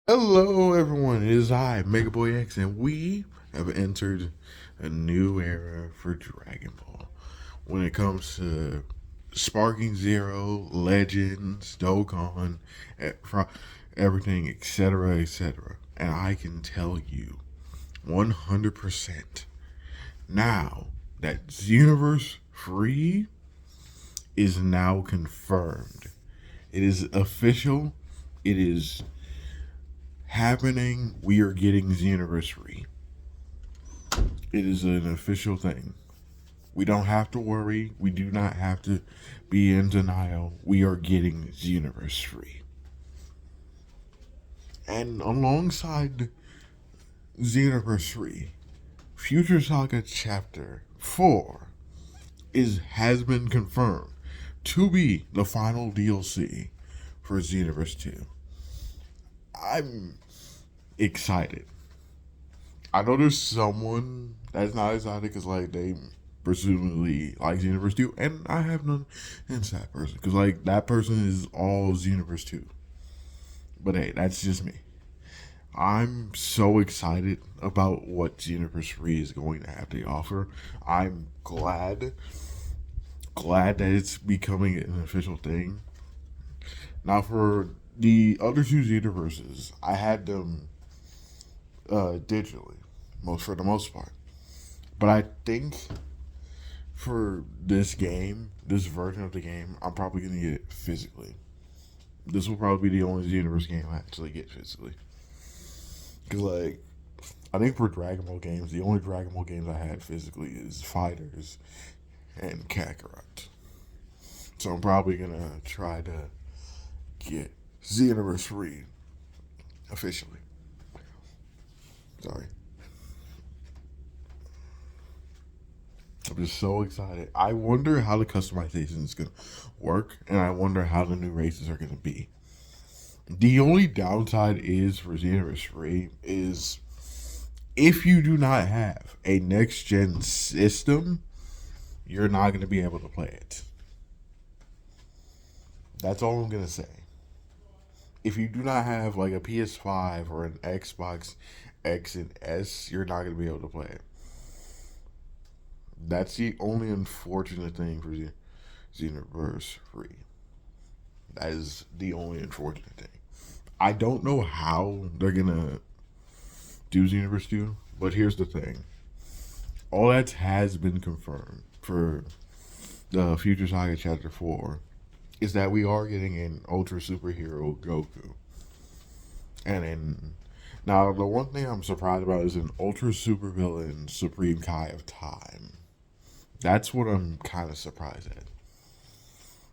Hello, everyone. It is I, Mega Boy X, and we have entered a new era for Dragon Ball. When it comes to Sparking Zero, Legends, Dokkan, e- fro- everything, etc., etc. And I can tell you 100% now that Xenoverse Free is now confirmed. It is official. It is happening. We are getting Xenoverse Free. It is an official thing. We don't have to worry. We do not have to be in denial. We are getting Xenoverse Free. And alongside Xenoverse Free, Future Saga Chapter 4 has been confirmed to be the final DLC for Xenoverse 2. I'm excited. I know there's someone that's not excited because they presumably like Xenoverse 2, and I have none against that person because that person is all Xenoverse 2. But hey, that's just me. I'm so excited about what Xenoverse 3 is going to have to offer. I'm glad that it's becoming an official thing. Now for the other two Xenoverses, I had them digitally, for the most part. But I think for this game, this version of the game, I'm probably gonna get it physically. This will probably be the only Xenoverse game I actually get physically. Cause I think for Dragon Ball games, the only Dragon Ball games I had physically is Fighters and Kakarot. So I'm probably gonna try to get Xenoverse 3 officially. Sorry. I'm just so excited. I wonder how the customization is gonna work, and I wonder how the new races are gonna be. The only downside is for Xenoverse 3 is if you do not have a next gen system, you're not going to be able to play it. That's all I'm going to say. If you do not have a PS5 or an Xbox X and S, you're not going to be able to play it. That's the only unfortunate thing for Xenoverse 3. That is the only unfortunate thing. I don't know how they're going to do Xenoverse 2, but here's the thing. All that has been confirmed for the Future Saga Chapter 4 is that we are getting an Ultra Superhero Goku. And in now the one thing I'm surprised about is an Ultra Supervillain Supreme Kai of Time. That's what I'm kind of surprised at.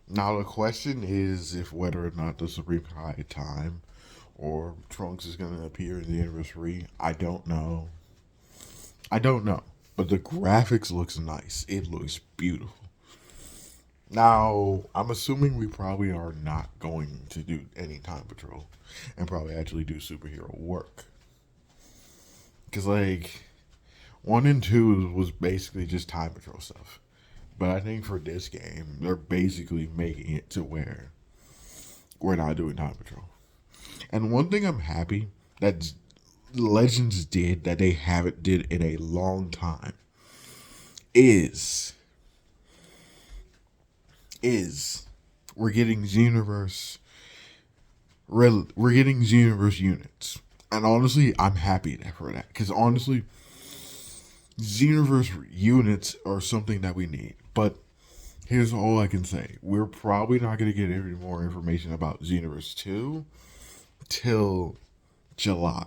Now the question is if whether or not the Supreme Kai of Time or Trunks is going to appear in the anniversary. I don't know. I don't know. But the graphics looks nice. It looks beautiful. Now, I'm assuming we probably are not going to do any time patrol and probably actually do superhero work. Because, 1 and 2 was basically just time patrol stuff. But I think for this game, they're basically making it to where we're not doing time patrol. And one thing I'm happy that Legends did that they haven't did in a long time is we're getting Xenoverse we're getting Xenoverse units. And honestly, I'm happy for that. Because honestly, Xenoverse units are something that we need. But here's all I can say. We're probably not going to get any more information about Xenoverse 2 till July.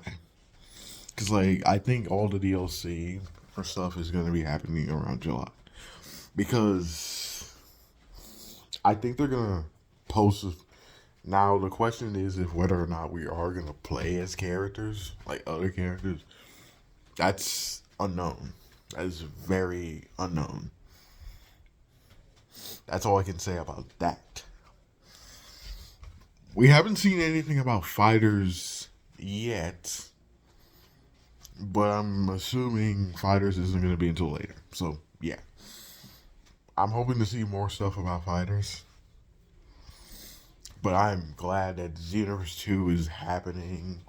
Because, I think all the DLC for stuff is going to be happening around July. Because I think they're going to post. Now, the question is if whether or not we are going to play as characters, like other characters. That's unknown. That is very unknown. That's all I can say about that. We haven't seen anything about fighters yet, but I'm assuming fighters isn't going to be until later. So, yeah. I'm hoping to see more stuff about fighters. But I'm glad that Xenoverse 2 is happening.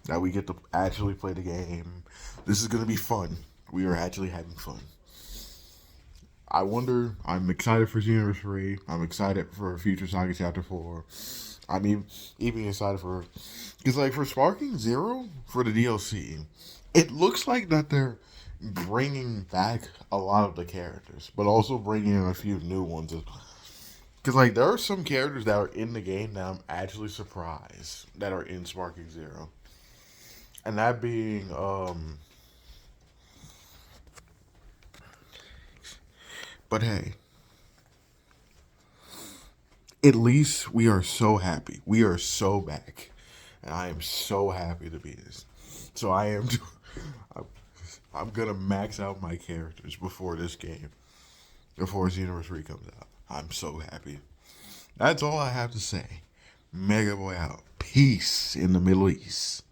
that we get to actually play the game. This is gonna be fun. We are actually having fun. I wonder. I'm excited for Xenoverse 3. I'm excited for Future Saga Chapter 4. I'm even excited for, because like for Sparking Zero for the DLC, it looks like that they're bringing back a lot of the characters, but also bringing in a few new ones. Because like there are some characters that are in the game that I'm actually surprised that are in Sparking Zero, and that being But hey, at least we are so happy. We are so back, and I am so happy to be this. So I am. I'm gonna max out my characters before this game, before Xenoverse 3 comes out. I'm so happy. That's all I have to say. Mega Boy out. Peace in the Middle East.